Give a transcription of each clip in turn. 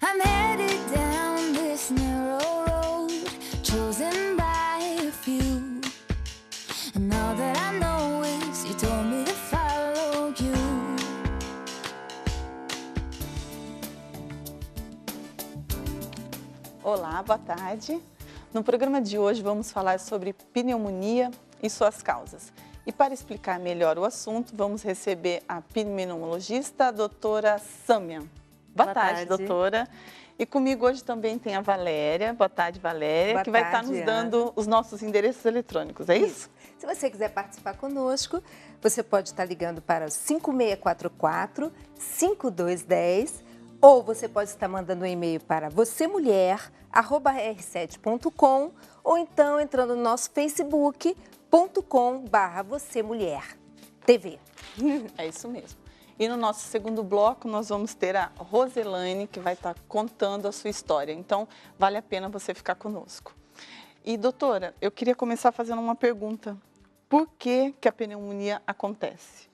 I'm headed down this narrow road, chosen by a few. And all that I know is you told me to follow you. Olá, boa tarde. No programa de hoje vamos falar sobre pneumonia e suas causas. E para explicar melhor o assunto, vamos receber a pneumologista, a doutora Sâmia. Boa tarde, doutora. E comigo hoje também tem a Valéria. Boa tarde, Valéria, Boa que vai tarde, estar nos dando os nossos endereços eletrônicos, é isso? Se você quiser participar conosco, você pode estar ligando para o 5644-5210 ou você pode estar mandando um e-mail para vocemulher@r7.com ou então entrando no nosso facebook.com/vocemulhertv. É isso mesmo. E no nosso segundo bloco, nós vamos ter a Roselaine, que vai estar contando a sua história. Então, vale a pena você ficar conosco. E, doutora, eu queria começar fazendo uma pergunta. Por que a pneumonia acontece?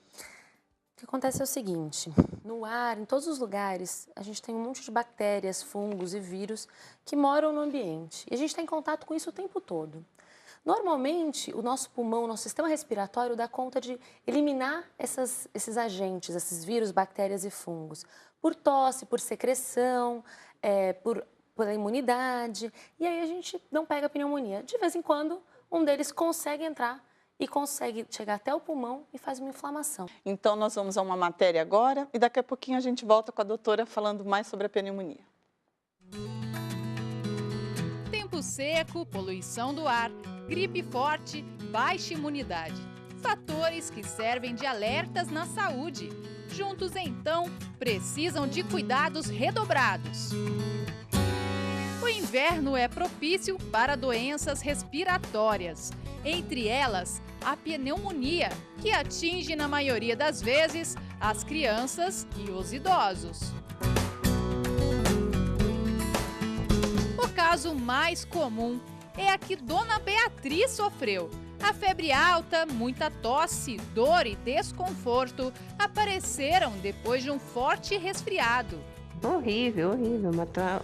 O que acontece é o seguinte, no ar, em todos os lugares, a gente tem um monte de bactérias, fungos e vírus que moram no ambiente. E a gente está em contato com isso o tempo todo. Normalmente, o nosso pulmão, o nosso sistema respiratório dá conta de eliminar esses agentes, esses vírus, bactérias e fungos, por tosse, por secreção, pela imunidade, e aí a gente não pega pneumonia. De vez em quando, um deles consegue entrar e consegue chegar até o pulmão e faz uma inflamação. Então, nós vamos a uma matéria agora e daqui a pouquinho a gente volta com a doutora falando mais sobre a pneumonia. Tempo seco, poluição do ar, gripe forte, baixa imunidade. Fatores que servem de alertas na saúde. Juntos, então, precisam de cuidados redobrados. O inverno é propício para doenças respiratórias. Entre elas, a pneumonia, que atinge, na maioria das vezes, as crianças e os idosos. O caso mais comum é a que Dona Beatriz sofreu. A febre alta, muita tosse, dor e desconforto apareceram depois de um forte resfriado. Horrível, horrível,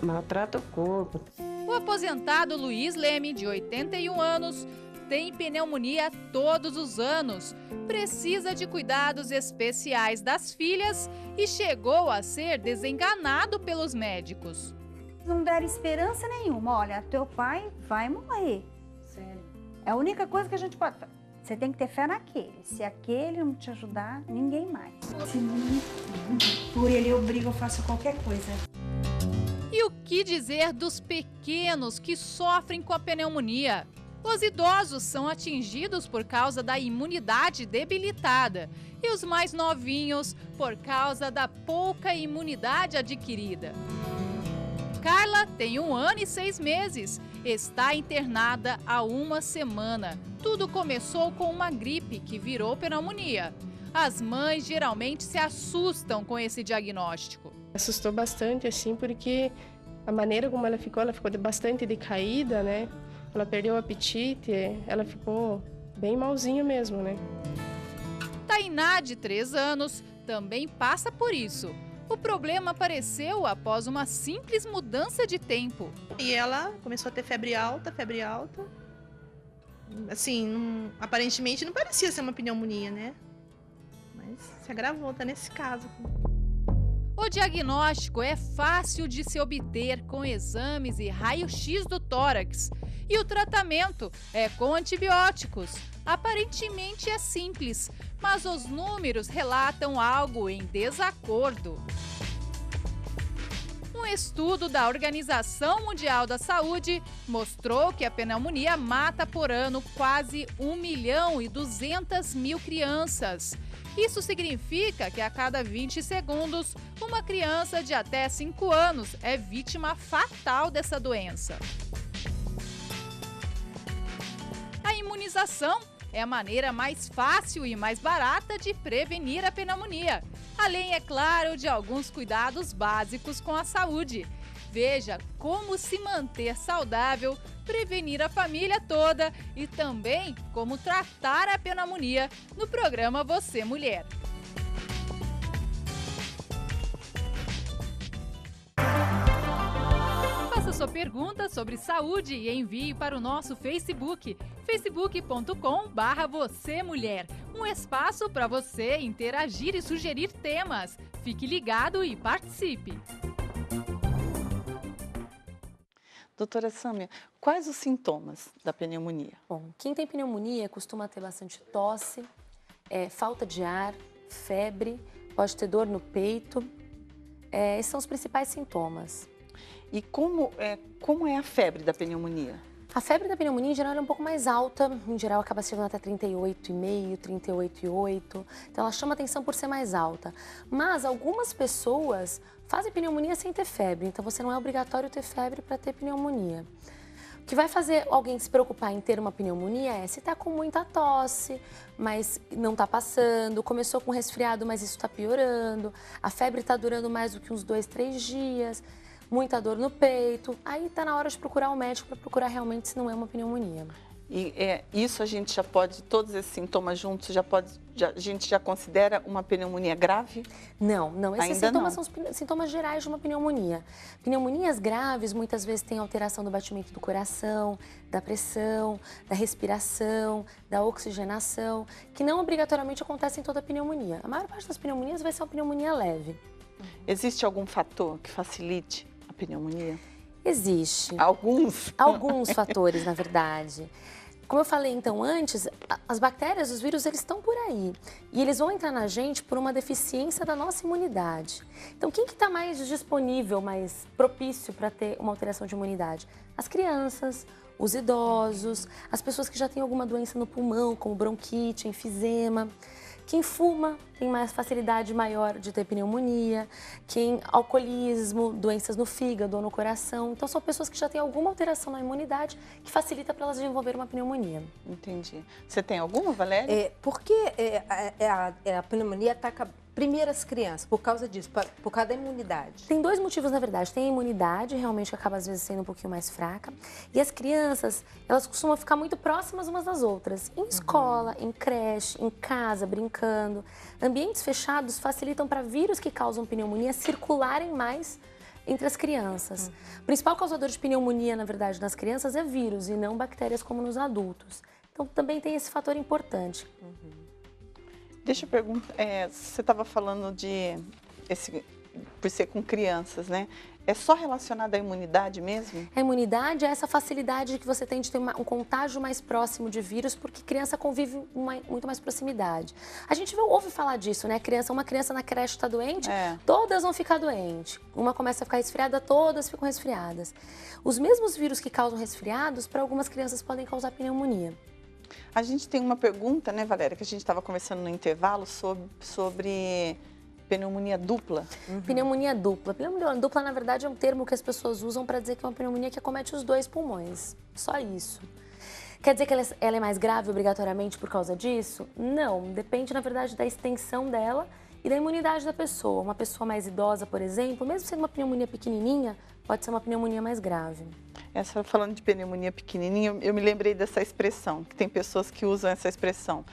maltrata o corpo. O aposentado Luiz Leme, de 81 anos, tem pneumonia todos os anos, precisa de cuidados especiais das filhas e chegou a ser desenganado pelos médicos. Não deram esperança nenhuma. Olha, teu pai vai morrer. Sério. É a única coisa que a gente pode... Você tem que ter fé naquele. Se aquele não te ajudar, ninguém mais. Por ele eu brigo, eu faço qualquer coisa. E o que dizer dos pequenos que sofrem com a pneumonia? Os idosos são atingidos por causa da imunidade debilitada e os mais novinhos por causa da pouca imunidade adquirida. Carla tem 1 ano e 6 meses, está internada há 1 semana. Tudo começou com uma gripe que virou pneumonia. As mães geralmente se assustam com esse diagnóstico. Assustou bastante, assim, porque a maneira como ela ficou bastante decaída, né? Ela perdeu o apetite, ela ficou bem malzinha mesmo, né? Tainá, de 3 anos, também passa por isso. O problema apareceu após uma simples mudança de tempo. E ela começou a ter febre alta. Assim, aparentemente não parecia ser uma pneumonia, né? Mas se agravou, tá nesse caso. O diagnóstico é fácil de se obter com exames e raio-x do tórax. E o tratamento é com antibióticos. Aparentemente é simples, mas os números relatam algo em desacordo. Um estudo da Organização Mundial da Saúde mostrou que a pneumonia mata por ano quase 1.200.000 crianças. Isso significa que a cada 20 segundos, uma criança de até 5 anos é vítima fatal dessa doença. A imunização é a maneira mais fácil e mais barata de prevenir a pneumonia. Além, é claro, de alguns cuidados básicos com a saúde. Veja como se manter saudável, prevenir a família toda e também como tratar a pneumonia no programa Você Mulher. sua pergunta sobre saúde e envie para o nosso Facebook, facebook.com/vocêmulher. Um espaço para você interagir e sugerir temas. Fique ligado e participe. Doutora Sâmia, quais os sintomas da pneumonia? Bom, quem tem pneumonia costuma ter bastante tosse, falta de ar, febre, pode ter dor no peito. Esses são os principais sintomas. E como é a febre da pneumonia? A febre da pneumonia, em geral, é um pouco mais alta. Em geral, acaba chegando até 38,5, 38,8. Então, ela chama atenção por ser mais alta. Mas algumas pessoas fazem pneumonia sem ter febre. Então, você não é obrigatório ter febre para ter pneumonia. O que vai fazer alguém se preocupar em ter uma pneumonia é se está com muita tosse, mas não está passando, começou com resfriado, mas isso está piorando, a febre está durando mais do que uns 2, 3 dias, muita dor no peito, aí está na hora de procurar o médico para procurar realmente se não é uma pneumonia. E isso a gente já pode, todos esses sintomas juntos, a gente já considera uma pneumonia grave? Não, esses sintomas não. são os sintomas gerais de uma pneumonia. Pneumonias graves muitas vezes têm alteração do batimento do coração, da pressão, da respiração, da oxigenação, que não obrigatoriamente acontecem em toda a pneumonia. A maior parte das pneumonias vai ser uma pneumonia leve. Existe algum fator que facilite a pneumonia? Existe. Alguns? Alguns fatores, na verdade. Como eu falei então antes, as bactérias, os vírus, eles estão por aí. E eles vão entrar na gente por uma deficiência da nossa imunidade. Então, quem que está mais disponível, mais propício para ter uma alteração de imunidade? As crianças, os idosos, as pessoas que já têm alguma doença no pulmão, como bronquite, enfisema. Quem fuma tem mais facilidade maior de ter pneumonia, quem alcoolismo, doenças no fígado ou no coração. Então, são pessoas que já têm alguma alteração na imunidade que facilita para elas desenvolver uma pneumonia. Entendi. Você tem alguma, Valéria? Porque a pneumonia ataca primeiro as crianças, por causa disso, por causa da imunidade. Tem dois motivos, na verdade. Tem a imunidade, realmente, que acaba às vezes sendo um pouquinho mais fraca. E as crianças, elas costumam ficar muito próximas umas das outras. Em escola, em creche, em casa, brincando. Ambientes fechados facilitam para vírus que causam pneumonia circularem mais entre as crianças. O principal causador de pneumonia, na verdade, nas crianças é vírus e não bactérias como nos adultos. Então, também tem esse fator importante. Deixa eu perguntar, você estava falando por ser com crianças, né? É só relacionado à imunidade mesmo? A imunidade é essa facilidade que você tem de ter um contágio mais próximo de vírus, porque criança convive muito mais proximidade. A gente ouve falar disso, né? Uma criança na creche está doente, todas vão ficar doentes. Uma começa a ficar resfriada, todas ficam resfriadas. Os mesmos vírus que causam resfriados, para algumas crianças podem causar pneumonia. A gente tem uma pergunta, né, Valéria, que a gente estava conversando no intervalo sobre pneumonia dupla. Pneumonia dupla. Pneumonia dupla, na verdade, é um termo que as pessoas usam para dizer que é uma pneumonia que acomete os dois pulmões. Só isso. Quer dizer que ela é mais grave obrigatoriamente por causa disso? Não. Depende, na verdade, da extensão dela e da imunidade da pessoa. Uma pessoa mais idosa, por exemplo, mesmo sendo uma pneumonia pequenininha, pode ser uma pneumonia mais grave. Falando de pneumonia pequenininha, eu me lembrei dessa expressão, que tem pessoas que usam essa expressão.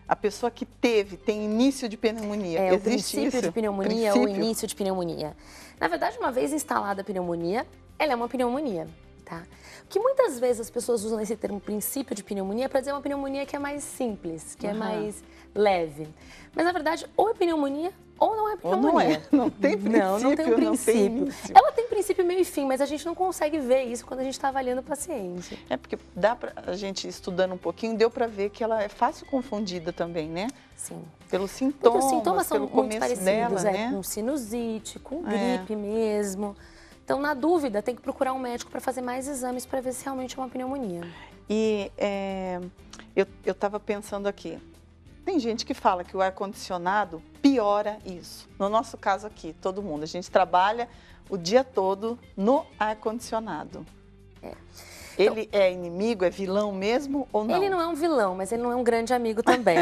A pessoa que tem início de pneumonia. O princípio de pneumonia ou início de pneumonia. Na verdade, uma vez instalada a pneumonia, ela é uma pneumonia, tá? O que muitas vezes as pessoas usam esse termo princípio de pneumonia para dizer uma pneumonia que é mais simples, que é mais leve. Mas, na verdade, ou é pneumonia ou não é pneumonia. Não tem princípio. Não tem princípio. Não tem início. Ela tem princípio, meio e fim, mas a gente não consegue ver isso quando a gente está avaliando o paciente. Porque dá pra a gente, estudando um pouquinho, deu para ver que ela é fácil confundida também, né? Sim. Pelos sintomas, os sintomas são muito parecidos, dela, né? Com sinusite, com gripe mesmo. Então, na dúvida, tem que procurar um médico para fazer mais exames para ver se realmente é uma pneumonia. E eu estava pensando aqui, tem gente que fala que o ar-condicionado piora isso. No nosso caso aqui, todo mundo, a gente trabalha o dia todo no ar-condicionado. Ele é inimigo, é vilão mesmo ou não? Ele não é um vilão, mas ele não é um grande amigo também.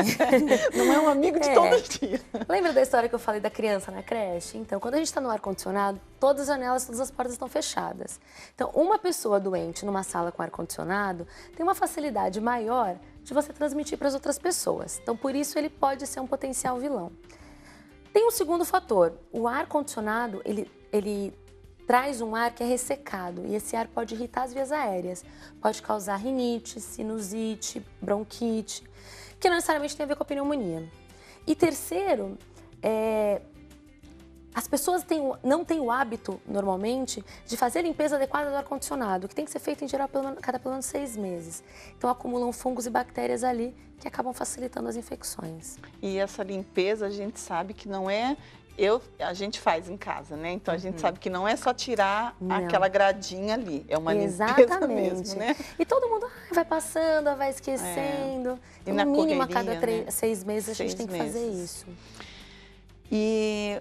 Não é um amigo de todo dia. Lembra da história que eu falei da criança na creche? Então, quando a gente está no ar-condicionado, todas as janelas, todas as portas estão fechadas. Então, uma pessoa doente numa sala com ar-condicionado tem uma facilidade maior de você transmitir para as outras pessoas. Então, por isso, ele pode ser um potencial vilão. Tem um segundo fator. O ar-condicionado, ele traz um ar que é ressecado e esse ar pode irritar as vias aéreas, pode causar rinite, sinusite, bronquite, que não necessariamente tem a ver com a pneumonia. E terceiro, as pessoas não têm o hábito, normalmente, de fazer a limpeza adequada do ar-condicionado, que tem que ser feito, em geral, cada pelo menos 6 meses. Então, acumulam fungos e bactérias ali que acabam facilitando as infecções. E essa limpeza, a gente sabe que não é... a gente faz em casa, né? Então, a gente sabe que não é só tirar aquela gradinha ali. É uma limpeza mesmo, né? E todo mundo vai passando, vai esquecendo. E no na mínimo, a correria, cada né? 6 meses, a gente tem que fazer isso. E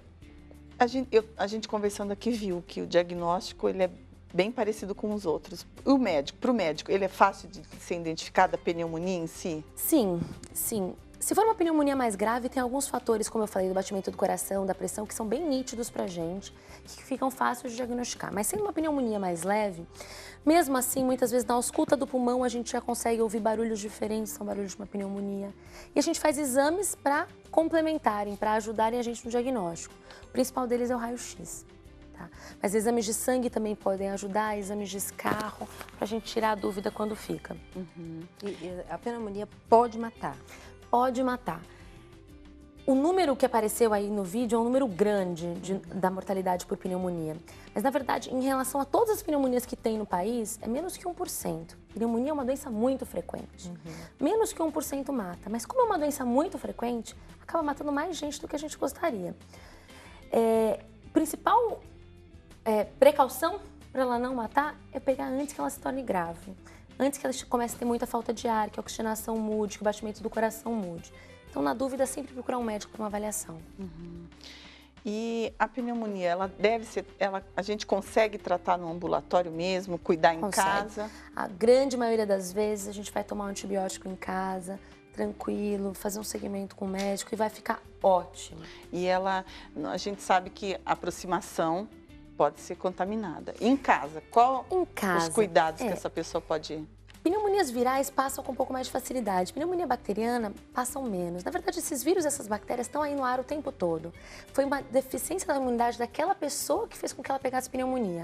a gente conversando aqui viu que o diagnóstico ele é bem parecido com os outros. Para o médico, ele é fácil de ser identificado, a pneumonia em si? Sim, sim. Se for uma pneumonia mais grave, tem alguns fatores, como eu falei, do batimento do coração, da pressão, que são bem nítidos pra gente, que ficam fáceis de diagnosticar. Mas sendo uma pneumonia mais leve, mesmo assim, muitas vezes na ausculta do pulmão, a gente já consegue ouvir barulhos diferentes, são barulhos de uma pneumonia. E a gente faz exames para complementarem, para ajudarem a gente no diagnóstico. O principal deles é o raio-x. Tá? Mas exames de sangue também podem ajudar, exames de escarro, para a gente tirar a dúvida quando fica. E a pneumonia pode matar. Pode matar. O número que apareceu aí no vídeo é um número grande da mortalidade por pneumonia. Mas, na verdade, em relação a todas as pneumonias que tem no país, é menos que 1%. Pneumonia é uma doença muito frequente. Menos que 1% mata. Mas como é uma doença muito frequente, acaba matando mais gente do que a gente gostaria. Principal precaução para ela não matar é pegar antes que ela se torne grave. Antes que ela comece a ter muita falta de ar, que a oxigenação mude, que o batimento do coração mude. Então, na dúvida, sempre procurar um médico para uma avaliação. E a pneumonia, ela deve ser, a gente consegue tratar no ambulatório mesmo, cuidar em casa? A grande maioria das vezes, a gente vai tomar um antibiótico em casa, tranquilo, fazer um segmento com o médico e vai ficar ótimo. E a gente sabe que a aproximação pode ser contaminada. Em casa, qual os cuidados que essa pessoa pode... Pneumonias virais passam com um pouco mais de facilidade. Pneumonia bacteriana passam menos. Na verdade, esses vírus, essas bactérias estão aí no ar o tempo todo. Foi uma deficiência da imunidade daquela pessoa que fez com que ela pegasse pneumonia.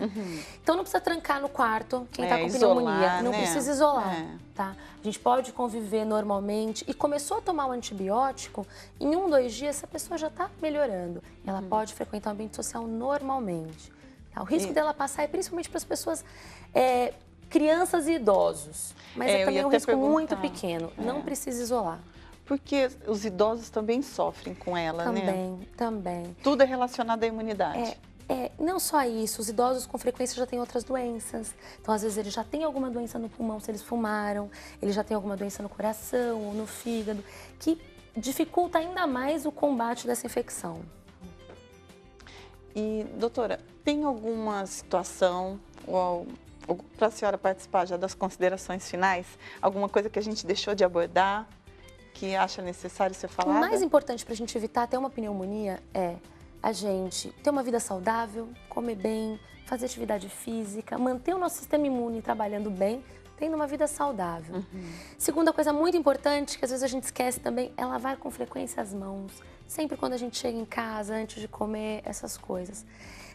Então, não precisa trancar no quarto quem está com pneumonia. Não precisa isolar, tá? A gente pode conviver normalmente e começou a tomar o antibiótico, em 1, 2 dias, essa pessoa já está melhorando. Ela pode frequentar o ambiente social normalmente. Tá? O risco dela passar é principalmente para as pessoas... crianças e idosos, mas é também um risco muito pequeno, não precisa isolar. Porque os idosos também sofrem com ela, né? Também. Tudo é relacionado à imunidade. Não só isso, os idosos com frequência já têm outras doenças, então às vezes eles já têm alguma doença no pulmão se eles fumaram, eles já têm alguma doença no coração ou no fígado, que dificulta ainda mais o combate dessa infecção. E, doutora, tem alguma situação para a senhora participar já das considerações finais, alguma coisa que a gente deixou de abordar, que acha necessário ser falada? O mais importante para a gente evitar até uma pneumonia é a gente ter uma vida saudável, comer bem, fazer atividade física, manter o nosso sistema imune trabalhando bem, tendo uma vida saudável. Segunda coisa muito importante, que às vezes a gente esquece também, é lavar com frequência as mãos. Sempre quando a gente chega em casa, antes de comer, essas coisas.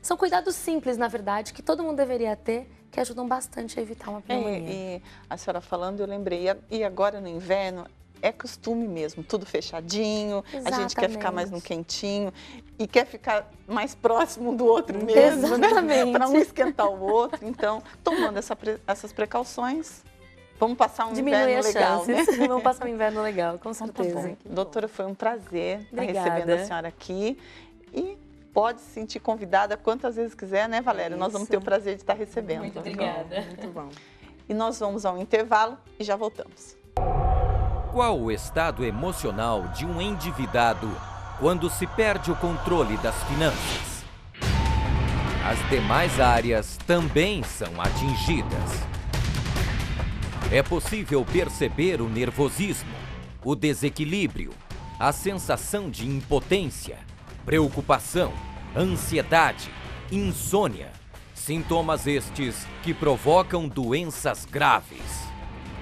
São cuidados simples, na verdade, que todo mundo deveria ter, que ajudam bastante a evitar uma pneumonia. E a senhora falando, eu lembrei, e agora no inverno, é costume mesmo, tudo fechadinho, a gente quer ficar mais no quentinho e quer ficar mais próximo do outro mesmo, né? Para não esquentar o outro. Então, tomando essas precauções, vamos passar um inverno legal, né? Vamos passar um inverno legal, com certeza. Tá bom. Doutora, foi um prazer estar recebendo a senhora aqui e pode se sentir convidada quantas vezes quiser, né, Valéria? Nós vamos ter o prazer de estar recebendo. Muito obrigada. Muito bom. E nós vamos ao intervalo e já voltamos. Qual o estado emocional de um endividado quando se perde o controle das finanças? As demais áreas também são atingidas. É possível perceber o nervosismo, o desequilíbrio, a sensação de impotência, preocupação, ansiedade, insônia. Sintomas estes que provocam doenças graves,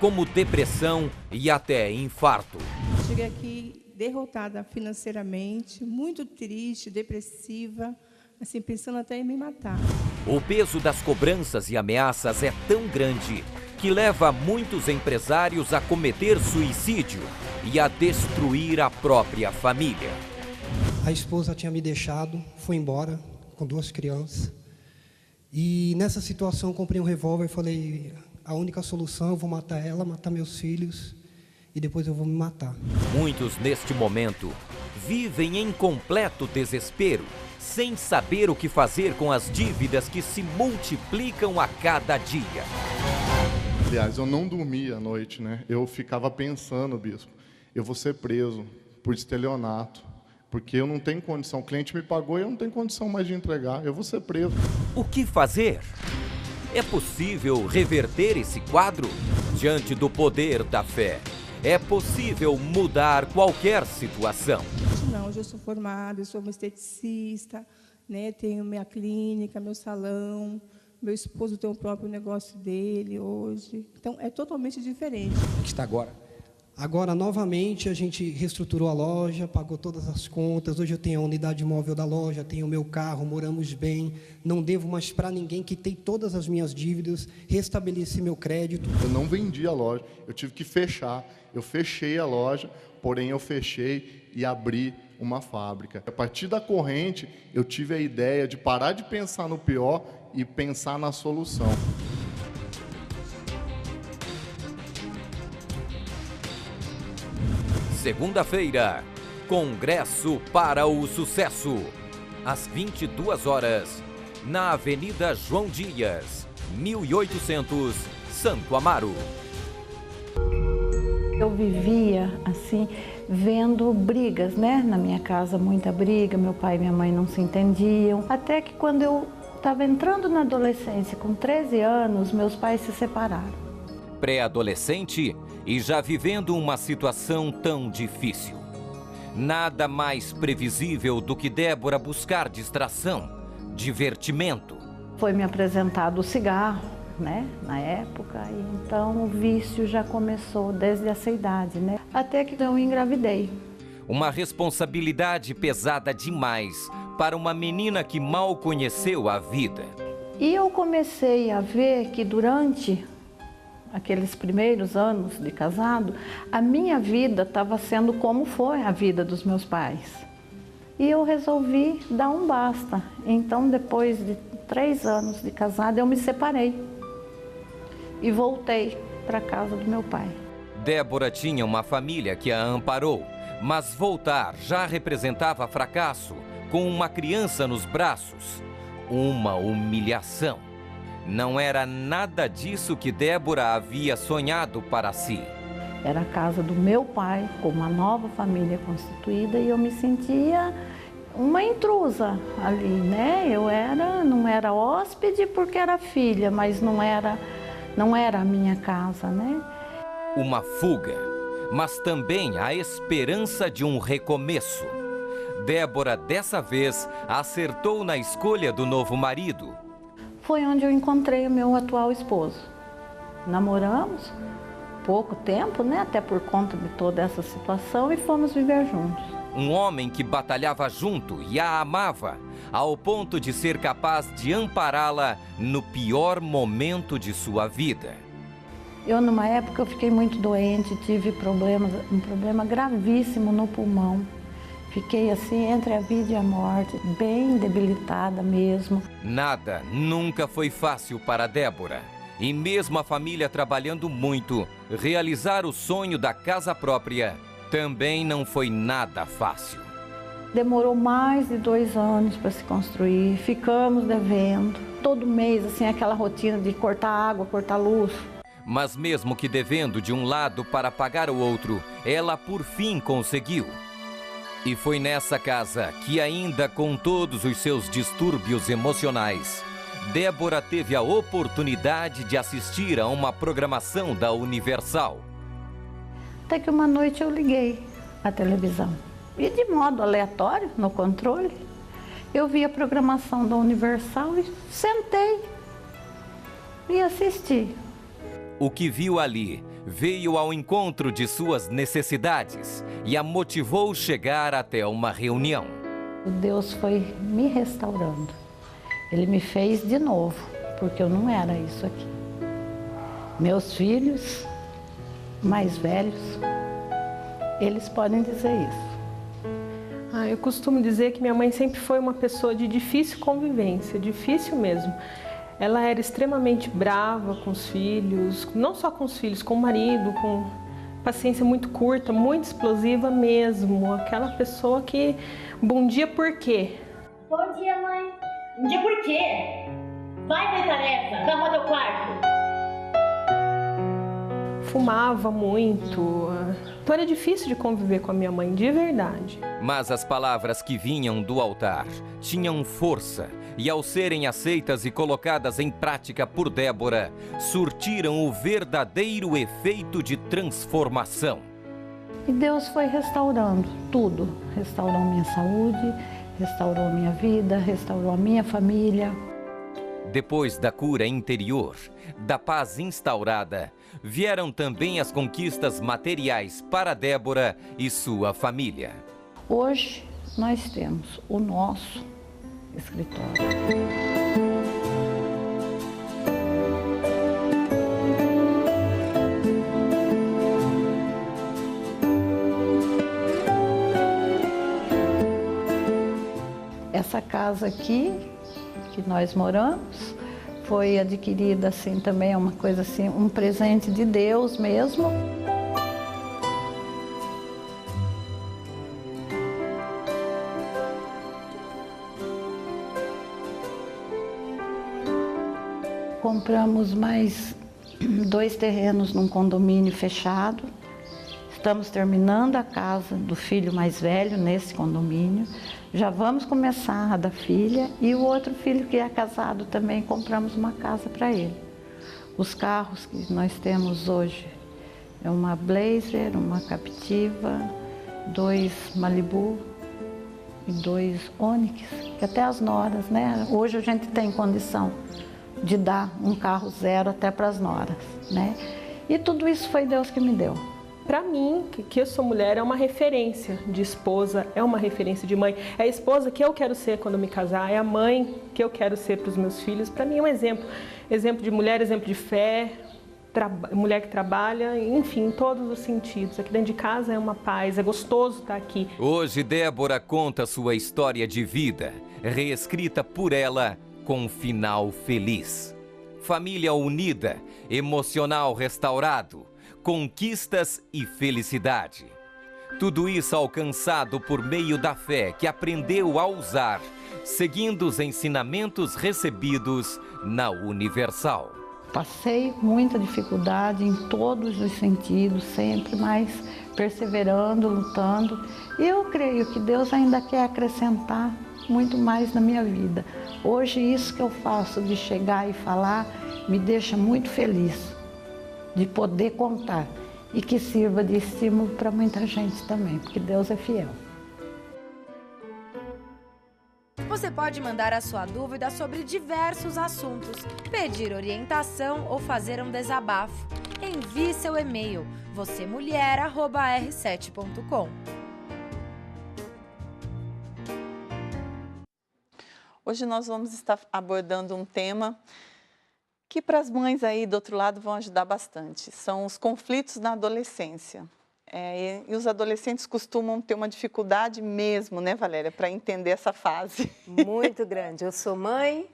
como depressão e até infarto. Cheguei aqui derrotada financeiramente, muito triste, depressiva, assim, pensando até em me matar. O peso das cobranças e ameaças é tão grande que leva muitos empresários a cometer suicídio e a destruir a própria família. A esposa tinha me deixado, foi embora com 2 crianças. E nessa situação eu comprei um revólver e falei, a única solução, eu vou matar ela, matar meus filhos e depois eu vou me matar. Muitos neste momento vivem em completo desespero, sem saber o que fazer com as dívidas que se multiplicam a cada dia. Aliás, eu não dormia à noite, né? Eu ficava pensando, bispo, eu vou ser preso por estelionato, porque eu não tenho condição, o cliente me pagou e eu não tenho condição mais de entregar, eu vou ser preso. O que fazer? É possível reverter esse quadro? Diante do poder da fé, é possível mudar qualquer situação. Não, hoje eu sou formada, eu sou uma esteticista, né? Tenho minha clínica, meu salão, meu esposo tem o próprio negócio dele hoje. Então, é totalmente diferente. O que está agora? Agora, novamente, a gente reestruturou a loja, pagou todas as contas. Hoje eu tenho a unidade móvel da loja, tenho o meu carro, moramos bem. Não devo mais para ninguém, quitei todas as minhas dívidas, restabeleci meu crédito. Eu não vendi a loja, eu tive que fechar. Eu fechei a loja, porém eu fechei e abri uma fábrica. A partir da corrente, eu tive a ideia de parar de pensar no pior e pensar na solução. Segunda-feira, Congresso para o Sucesso, às 22 horas, na Avenida João Dias, 1800, Santo Amaro. Eu vivia assim, vendo brigas, né? Na minha casa, muita briga, meu pai e minha mãe não se entendiam. Até que quando eu estava entrando na adolescência, com 13 anos, meus pais se separaram. Pré-adolescente e já vivendo uma situação tão difícil. Nada mais previsível do que Débora buscar distração, divertimento. Foi me apresentado o cigarro, né, na época, e então o vício já começou desde essa idade, né, até que eu engravidei. Uma responsabilidade pesada demais para uma menina que mal conheceu a vida. E eu comecei a ver que durante aqueles primeiros anos de casado, a minha vida estava sendo como foi a vida dos meus pais. E eu resolvi dar um basta. Então, depois de 3 anos de casada, eu me separei e voltei para a casa do meu pai. Débora tinha uma família que a amparou, mas voltar já representava fracasso, com uma criança nos braços, uma humilhação. Não era nada disso que Débora havia sonhado para si. Era a casa do meu pai, com uma nova família constituída, e eu me sentia uma intrusa ali, né? Não era hóspede porque era filha, mas não era a minha casa, né? Uma fuga, mas também a esperança de um recomeço. Débora, dessa vez, acertou na escolha do novo marido. Foi onde eu encontrei o meu atual esposo. Namoramos pouco tempo, né? Até por conta de toda essa situação, e fomos viver juntos. Um homem que batalhava junto e a amava, ao ponto de ser capaz de ampará-la no pior momento de sua vida. Eu, numa época, eu fiquei muito doente, tive um problema gravíssimo no pulmão. Fiquei assim entre a vida e a morte, bem debilitada mesmo. Nada nunca foi fácil para Débora. E mesmo a família trabalhando muito, realizar o sonho da casa própria também não foi nada fácil. Demorou mais de 2 anos para se construir, ficamos devendo. Todo mês, assim, aquela rotina de cortar água, cortar luz. Mas mesmo que devendo de um lado para pagar o outro, ela por fim conseguiu. E foi nessa casa que, ainda com todos os seus distúrbios emocionais, Débora teve a oportunidade de assistir a uma programação da Universal. Até que uma noite eu liguei a televisão. E de modo aleatório, no controle, eu vi a programação da Universal e sentei e assisti. O que viu ali veio ao encontro de suas necessidades e a motivou a chegar até uma reunião. Deus foi me restaurando. Ele me fez de novo, porque eu não era isso aqui. Meus filhos mais velhos, eles podem dizer isso. Eu costumo dizer que minha mãe sempre foi uma pessoa de difícil convivência, difícil mesmo. Ela era extremamente brava com os filhos, não só com os filhos, com o marido, com paciência muito curta, muito explosiva mesmo. Aquela pessoa que, bom dia por quê? Bom dia, mãe. Bom dia por quê? Vai ver tarefa, vai arrumar teu quarto. Fumava muito, então era difícil de conviver com a minha mãe, de verdade. Mas as palavras que vinham do altar tinham força e, ao serem aceitas e colocadas em prática por Débora, surtiram o verdadeiro efeito de transformação. E Deus foi restaurando tudo. Restaurou minha saúde, restaurou minha vida, restaurou a minha família. Depois da cura interior, da paz instaurada, vieram também as conquistas materiais para Débora e sua família. Hoje nós temos o nosso escritório. Essa casa aqui que nós moramos foi adquirida assim também, é uma coisa assim, um presente de Deus mesmo. Compramos mais 2 terrenos num condomínio fechado. Estamos terminando a casa do filho mais velho nesse condomínio. Já vamos começar a da filha e o outro filho que é casado também, compramos uma casa para ele. Os carros que nós temos hoje é uma Blazer, uma Captiva, 2 Malibu e 2 Onix, que até as noras, né? Hoje a gente tem condição de dar um carro zero até para as noras, né? E tudo isso foi Deus que me deu. Para mim, que eu sou mulher, é uma referência de esposa, é uma referência de mãe. É a esposa que eu quero ser quando me casar, é a mãe que eu quero ser para os meus filhos. Para mim é um exemplo. Exemplo de mulher, exemplo de fé, mulher que trabalha, enfim, em todos os sentidos. Aqui dentro de casa é uma paz, é gostoso estar aqui. Hoje, Débora conta sua história de vida, reescrita por ela com um final feliz. Família unida, emocional restaurado, conquistas e felicidade. Tudo isso alcançado por meio da fé que aprendeu a usar, seguindo os ensinamentos recebidos na Universal. Passei muita dificuldade em todos os sentidos, sempre, mas perseverando, lutando. E eu creio que Deus ainda quer acrescentar muito mais na minha vida. Hoje, isso que eu faço de chegar e falar me deixa muito feliz de poder contar e que sirva de estímulo para muita gente também, porque Deus é fiel. Você pode mandar a sua dúvida sobre diversos assuntos, pedir orientação ou fazer um desabafo. Envie seu e-mail vocemulher@r7.com. Hoje nós vamos estar abordando um tema que para as mães aí do outro lado vão ajudar bastante. São os conflitos na adolescência. E os adolescentes costumam ter uma dificuldade mesmo, né, Valéria, para entender essa fase. Muito grande. Eu sou mãe,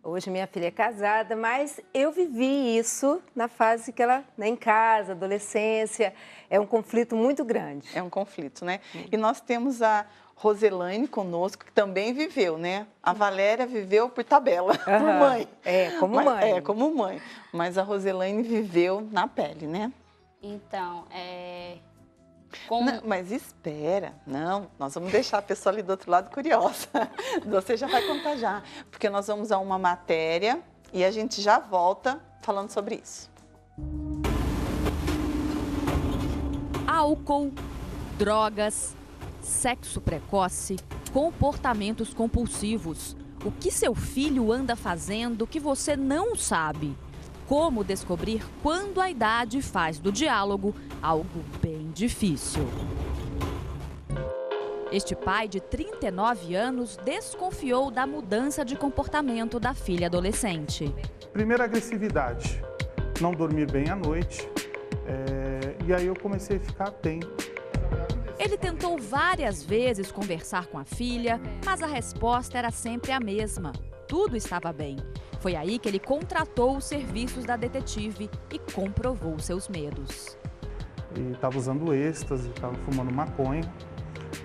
hoje minha filha é casada, mas eu vivi isso na fase que ela, né, em casa, adolescência, é um conflito muito grande. É um conflito, né? E nós temos a Roselaine conosco, que também viveu, né? A Valéria viveu por tabela, por mãe. Como mãe. Como mãe. Mas a Roselaine viveu na pele, né? Então, Não, mas espera, não, nós vamos deixar a pessoa ali do outro lado curiosa. Você já vai contar já, porque nós vamos a uma matéria e a gente já volta falando sobre isso. Álcool, drogas, sexo precoce, comportamentos compulsivos. O que seu filho anda fazendo que você não sabe? Como descobrir quando a idade faz do diálogo algo bem difícil. Este pai de 39 anos desconfiou da mudança de comportamento da filha adolescente. Primeiro, agressividade, não dormir bem à noite, e aí eu comecei a ficar atento. Ele tentou várias vezes conversar com a filha, mas a resposta era sempre a mesma. Tudo estava bem. Foi aí que ele contratou os serviços da detetive e comprovou seus medos. Estava usando êxtase, estava fumando maconha,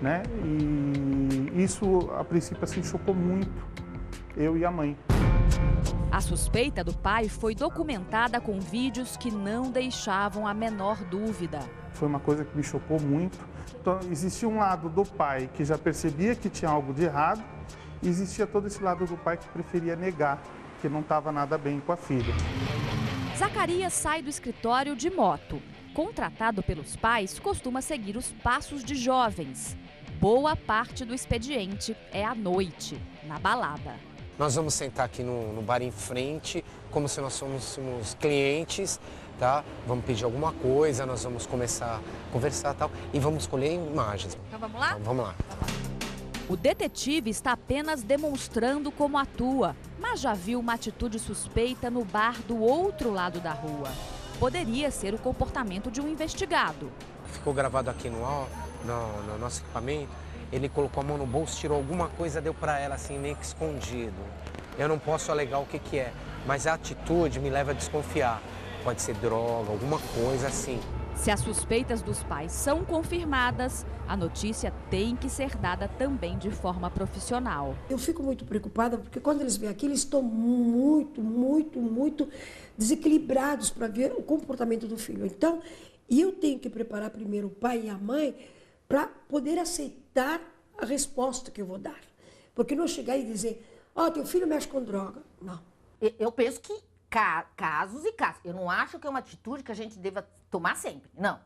né? E isso, a princípio, assim, chocou muito eu e a mãe. A suspeita do pai foi documentada com vídeos que não deixavam a menor dúvida. Foi uma coisa que me chocou muito. Então, existia um lado do pai que já percebia que tinha algo de errado, e existia todo esse lado do pai que preferia negar, que não estava nada bem com a filha. Zacarias sai do escritório de moto. Contratado pelos pais, costuma seguir os passos de jovens. Boa parte do expediente é à noite, na balada. Nós vamos sentar aqui no bar em frente, como se nós fôssemos clientes, tá? Vamos pedir alguma coisa, nós vamos começar a conversar e tal, e vamos escolher imagens. Então vamos lá? Então, vamos lá. O detetive está apenas demonstrando como atua, mas já viu uma atitude suspeita no bar do outro lado da rua. Poderia ser o comportamento de um investigado. Ficou gravado aqui no nosso equipamento. Ele colocou a mão no bolso, tirou alguma coisa, deu para ela assim, meio que escondido. Eu não posso alegar o que é, mas a atitude me leva a desconfiar. Pode ser droga, alguma coisa assim. Se as suspeitas dos pais são confirmadas, a notícia tem que ser dada também de forma profissional. Eu fico muito preocupada porque quando eles vêm aqui, eles estão muito desequilibrados para ver o comportamento do filho. Então, eu tenho que preparar primeiro o pai e a mãe para poder aceitar a resposta que eu vou dar. Porque não chegar e dizer, teu filho mexe com droga. Não. Eu penso que casos e casos. Eu não acho que é uma atitude que a gente deva tomar sempre, não.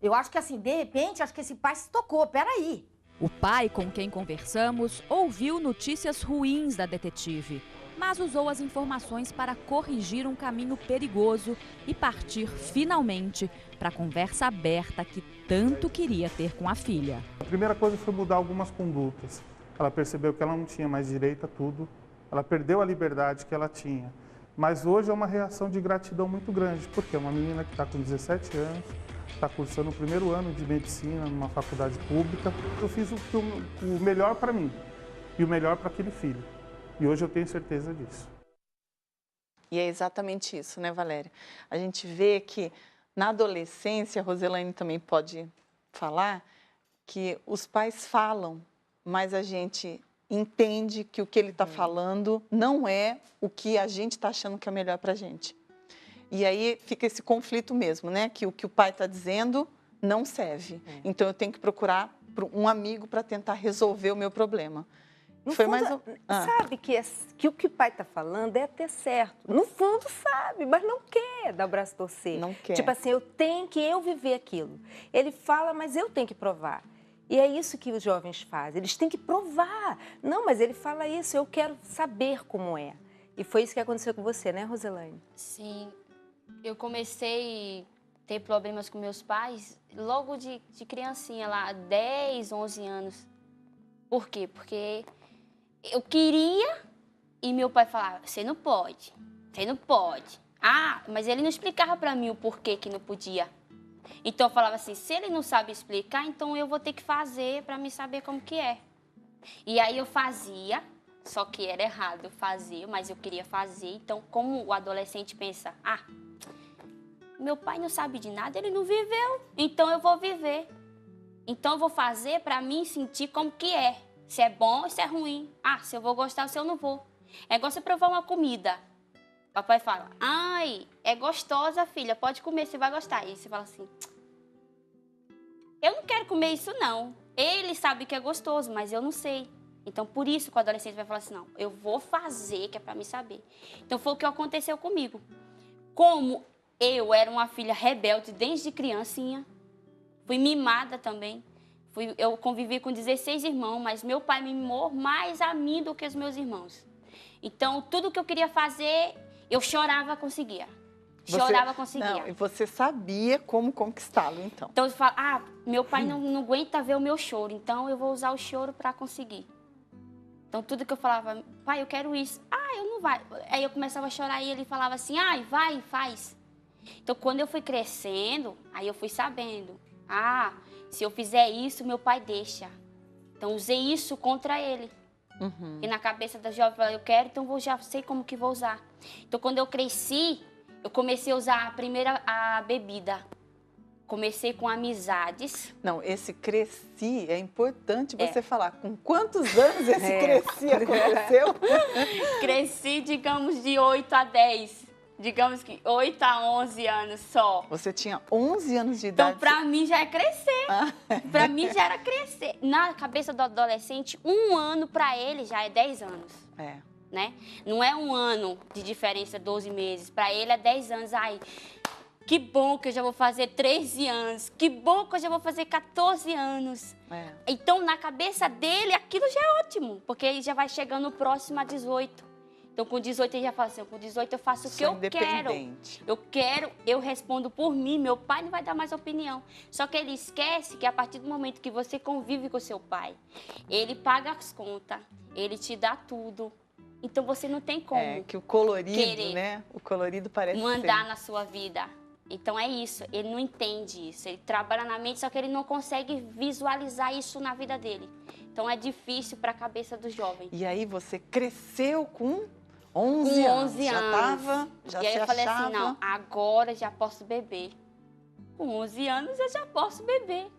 Eu acho que assim, de repente, acho que esse pai se tocou, peraí. O pai com quem conversamos ouviu notícias ruins da detetive, mas usou as informações para corrigir um caminho perigoso e partir finalmente para a conversa aberta que tanto queria ter com a filha. A primeira coisa foi mudar algumas condutas. Ela percebeu que ela não tinha mais direito a tudo, ela perdeu a liberdade que ela tinha. Mas hoje é uma reação de gratidão muito grande, porque é uma menina que está com 17 anos, está cursando o primeiro ano de medicina numa faculdade pública. Eu fiz o melhor para mim e o melhor para aquele filho. E hoje eu tenho certeza disso. E é exatamente isso, né, Valéria? A gente vê que na adolescência, a Roselaine também pode falar, que os pais falam, mas a gente entende que o que ele está falando não é o que a gente está achando que é melhor para a gente. E aí fica esse conflito mesmo, né? Que o pai está dizendo não serve. Então eu tenho que procurar um amigo para tentar resolver o meu problema. No fundo, sabe que o que o pai está falando é até certo. No fundo sabe, mas não quer dar o braço a torcer. Não quer. Tipo assim, eu tenho que viver aquilo. Ele fala, mas eu tenho que provar. E é isso que os jovens fazem, eles têm que provar. Não, mas ele fala isso, eu quero saber como é. E foi isso que aconteceu com você, né, Roselaine? Sim, eu comecei a ter problemas com meus pais logo de criancinha, lá, 10, 11 anos. Por quê? Porque eu queria e meu pai falava, você não pode, você não pode. Ah, mas ele não explicava para mim o porquê que não podia. Então eu falava assim, se ele não sabe explicar, então eu vou ter que fazer para me saber como que é. E aí eu fazia, só que era errado eu fazer, mas eu queria fazer. Então, como o adolescente pensa, meu pai não sabe de nada, ele não viveu, então eu vou viver. Então eu vou fazer para mim sentir como que é. Se é bom ou se é ruim. Se eu vou gostar ou se eu não vou. É igual você provar uma comida. Papai fala, ai, é gostosa, filha, pode comer, você vai gostar. E você fala assim, eu não quero comer isso, não. Ele sabe que é gostoso, mas eu não sei. Então, por isso que o adolescente vai falar assim, não, eu vou fazer, que é pra me saber. Então, foi o que aconteceu comigo. Como eu era uma filha rebelde desde criancinha, fui mimada também. Eu convivi com 16 irmãos, mas meu pai me mimou mais a mim do que os meus irmãos. Então, tudo que eu queria fazer, eu chorava, conseguia. Chorava, conseguia. Não, e você sabia como conquistá-lo, então. Então eu falo, meu pai não aguenta ver o meu choro, então eu vou usar o choro para conseguir. Então tudo que eu falava, pai, eu quero isso. Eu não vai. Aí eu começava a chorar e ele falava assim, vai, faz. Então quando eu fui crescendo, aí eu fui sabendo, se eu fizer isso, meu pai deixa. Então usei isso contra ele. E na cabeça da jovem, eu falei, eu quero, então já sei como que vou usar. Então quando eu cresci, eu comecei a usar a bebida. Comecei com amizades. Não, esse cresci, é importante você falar. Com quantos anos esse cresci aconteceu? Cresci, digamos, de 8 a 10. Digamos que 8 a 11 anos só. Você tinha 11 anos de idade. Então, pra mim, já é crescer. Pra mim, já era crescer. Na cabeça do adolescente, 1 ano pra ele já é 10 anos. Né? Não é 1 ano de diferença, 12 meses. Pra ele é 10 anos. Que bom que eu já vou fazer 13 anos. Que bom que eu já vou fazer 14 anos. Então, na cabeça dele, aquilo já é ótimo. Porque ele já vai chegando próximo a 18. Então, com 18, ele já fala assim, com 18 eu faço o que eu quero. Eu respondo por mim, meu pai não vai dar mais opinião. Só que ele esquece que a partir do momento que você convive com seu pai, ele paga as contas, ele te dá tudo. Então, você não tem como que o colorido, né? O colorido parece mandar na sua vida. Então, é isso. Ele não entende isso. Ele trabalha na mente, só que ele não consegue visualizar isso na vida dele. Então, é difícil para a cabeça do jovem. E aí, você cresceu com 11 anos. Já e aí eu falei assim, não, agora já posso beber. Com 11 anos, eu já posso beber.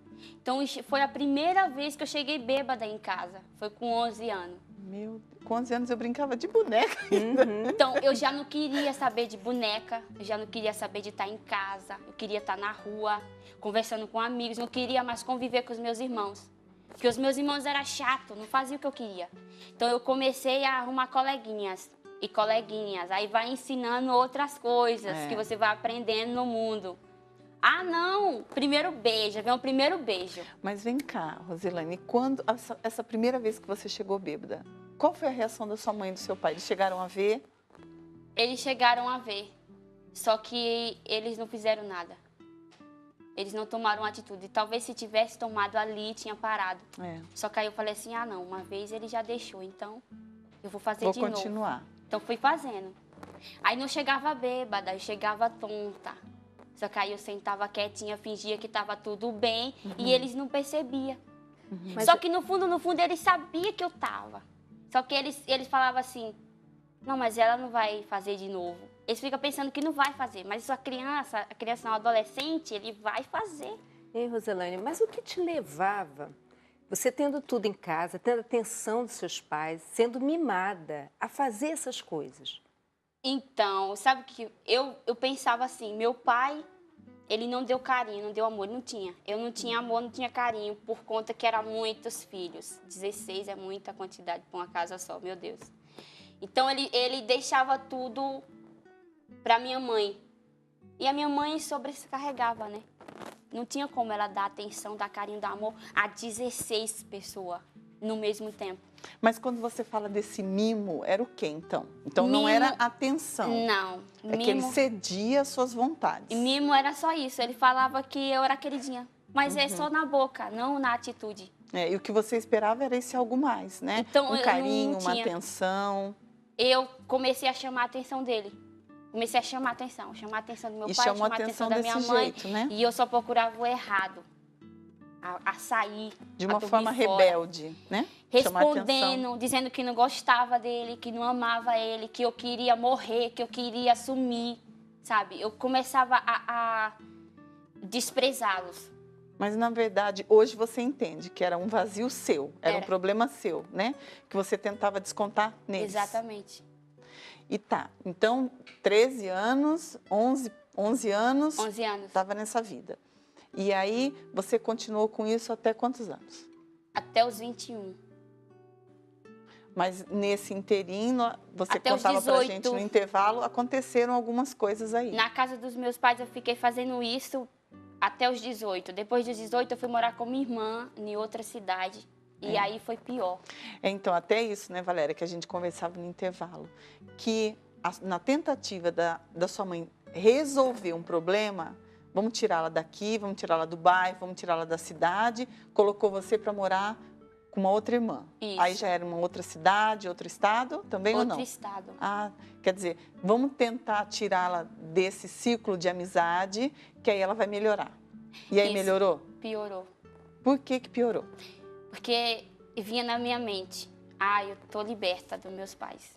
Então, foi a primeira vez que eu cheguei bêbada em casa. Foi com 11 anos. Meu Deus, com 11 anos eu brincava de boneca. Então, eu já não queria saber de boneca, eu já não queria saber de estar em casa, eu queria estar na rua, conversando com amigos, não queria mais conviver com os meus irmãos. Porque os meus irmãos eram chatos, não faziam o que eu queria. Então, eu comecei a arrumar coleguinhas. Aí vai ensinando outras coisas que você vai aprendendo no mundo. Não, primeiro beijo, vem o primeiro beijo. Mas vem cá, Rosilane, quando essa primeira vez que você chegou bêbada, qual foi a reação da sua mãe e do seu pai? Eles chegaram a ver? Eles chegaram a ver, só que eles não fizeram nada. Eles não tomaram atitude. Talvez se tivesse tomado ali, tinha parado. Só que aí eu falei assim, não, uma vez ele já deixou, então eu vou fazer de novo. Vou continuar. Então, fui fazendo. Aí não chegava bêbada, eu chegava tonta. Só que aí eu sentava quietinha, fingia que estava tudo bem e eles não percebiam. Só que no fundo, eles sabiam que eu estava. Só que eles falavam assim, não, mas ela não vai fazer de novo. Eles ficam pensando que não vai fazer, mas a criança não, adolescente, ele vai fazer. Ei, Rosilane, mas o que te levava, você tendo tudo em casa, tendo a atenção dos seus pais, sendo mimada, a fazer essas coisas? Então, sabe que eu pensava assim, meu pai, ele não deu carinho, não deu amor, não tinha. Eu não tinha amor, não tinha carinho, por conta que eram muitos filhos. 16 é muita quantidade para uma casa só, meu Deus. Então, ele deixava tudo para minha mãe. E a minha mãe sobrecarregava, né? Não tinha como ela dar atenção, dar carinho, dar amor a 16 pessoas no mesmo tempo. Mas quando você fala desse mimo, era o quê, então? Então não era atenção. Não. É que ele cedia às suas vontades. Mimo era só isso. Ele falava que eu era queridinha. Mas é só na boca, não na atitude. E o que você esperava era esse algo mais, né? Então, um carinho, uma atenção. Eu comecei a chamar a atenção dele. Comecei a chamar a atenção do meu pai, chamar a atenção da minha mãe. Jeito, né? E eu só procurava o errado. A sair, de uma forma rebelde, né? Respondendo, dizendo que não gostava dele, que não amava ele, que eu queria morrer, que eu queria sumir, sabe? Eu começava a desprezá-los. Mas, na verdade, hoje você entende que era um vazio seu, era um problema seu, né? Que você tentava descontar neles. Exatamente. E tá, então, 13 anos, 11 anos... 11 anos. Estava nessa vida. E aí, você continuou com isso até quantos anos? Até os 21. Mas nesse inteirinho, você até contava pra gente no intervalo, aconteceram algumas coisas aí. Na casa dos meus pais, eu fiquei fazendo isso até os 18. Depois dos 18, eu fui morar com minha irmã em outra cidade. E aí foi pior. Então, até isso, né, Valéria, que a gente conversava no intervalo. Que na tentativa da sua mãe resolver um problema, vamos tirá-la daqui, vamos tirá-la do bairro, vamos tirá-la da cidade, colocou você para morar com uma outra irmã. Isso. Aí já era uma outra cidade, outro estado, também ou não? Outro estado. Ah, quer dizer, vamos tentar tirá-la desse ciclo de amizade, que aí ela vai melhorar. E aí Isso. melhorou? Piorou. Por que piorou? Porque vinha na minha mente, eu tô liberta dos meus pais.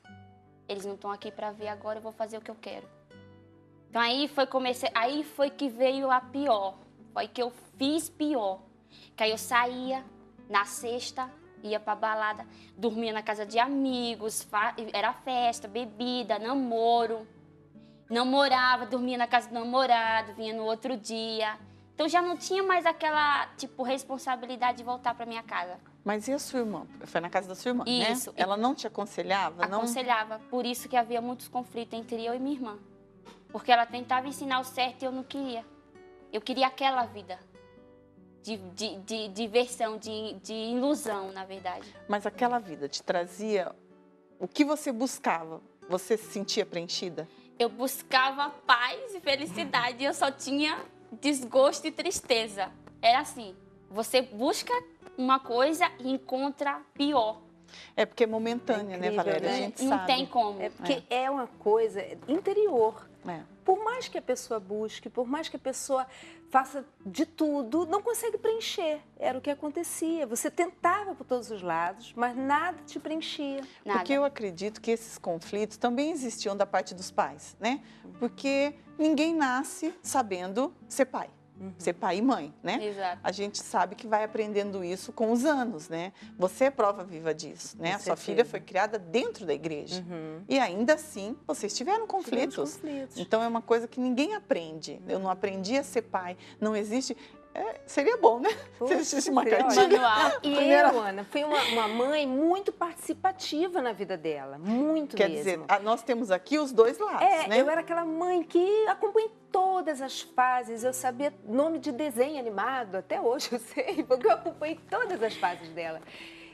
Eles não estão aqui para ver agora, eu vou fazer o que eu quero. Então aí foi que veio a pior. Foi que eu fiz pior. Que aí eu saía na sexta, ia pra balada, dormia na casa de amigos, era festa, bebida, namoro. Namorava, dormia na casa do namorado, vinha no outro dia. Então já não tinha mais aquela, responsabilidade de voltar para minha casa. Mas e a sua irmã? Foi na casa da sua irmã, Isso. né? Ela não te aconselhava? Aconselhava. Por isso que havia muitos conflitos entre eu e minha irmã. Porque ela tentava ensinar o certo e eu não queria. Eu queria aquela vida de diversão, de ilusão, na verdade. Mas aquela vida te trazia o que você buscava? Você se sentia preenchida? Eu buscava paz e felicidade e eu só tinha desgosto e tristeza. Era assim, você busca uma coisa e encontra pior. É porque é momentânea, né, Valéria? Né? A gente não sabe. tem como. É porque é uma coisa interior. É. Por mais que a pessoa busque, por mais que a pessoa faça de tudo, não consegue preencher. Era o que acontecia. Você tentava por todos os lados, mas nada te preenchia. Nada. Porque eu acredito que esses conflitos também existiam da parte dos pais, né? Porque ninguém nasce sabendo ser pai. Ser pai e mãe, né? Exato. A gente sabe que vai aprendendo isso com os anos, né? Você é prova viva disso, né? A sua filha foi criada dentro da igreja. E ainda assim, vocês tiveram conflitos. Então é uma coisa que ninguém aprende. Eu não aprendi a ser pai. Não existe... seria bom, né? Se existisse uma cartilha. E eu, Ana, fui uma mãe muito participativa na vida dela. Muito Quer mesmo. dizer, nós temos aqui os dois lados, né? Eu era aquela mãe que acompanhei todas as fases. Eu sabia nome de desenho animado, até hoje eu sei, porque eu acompanhei todas as fases dela.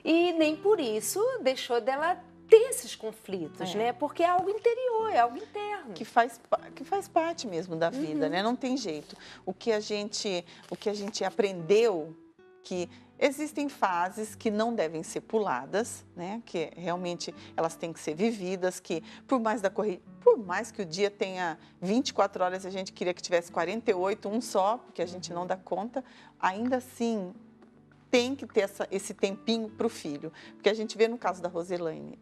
E nem por isso deixou dela ter esses conflitos, né? Porque é algo interior, é algo interno. Que faz parte mesmo da vida, né? Não tem jeito. O que a gente aprendeu, que existem fases que não devem ser puladas, né? Que realmente elas têm que ser vividas, que por mais que o dia tenha 24 horas, a gente queria que tivesse 48, um só, porque a gente não dá conta, ainda assim tem que ter esse tempinho para o filho. Porque a gente vê no caso da Roselaine,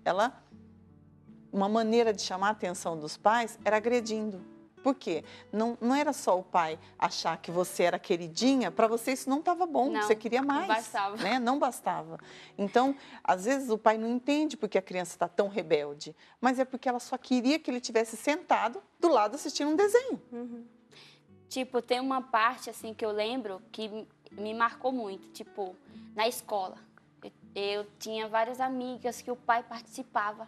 uma maneira de chamar a atenção dos pais era agredindo. Por quê? Não era só o pai achar que você era queridinha, para você isso não estava bom, Não, você queria mais. não bastava. Né? Não bastava. Então, às vezes o pai não entende porque a criança está tão rebelde, mas é porque ela só queria que ele tivesse sentado do lado assistindo um desenho. Tem uma parte assim que eu lembro que me marcou muito, na escola. Eu tinha várias amigas que o pai participava,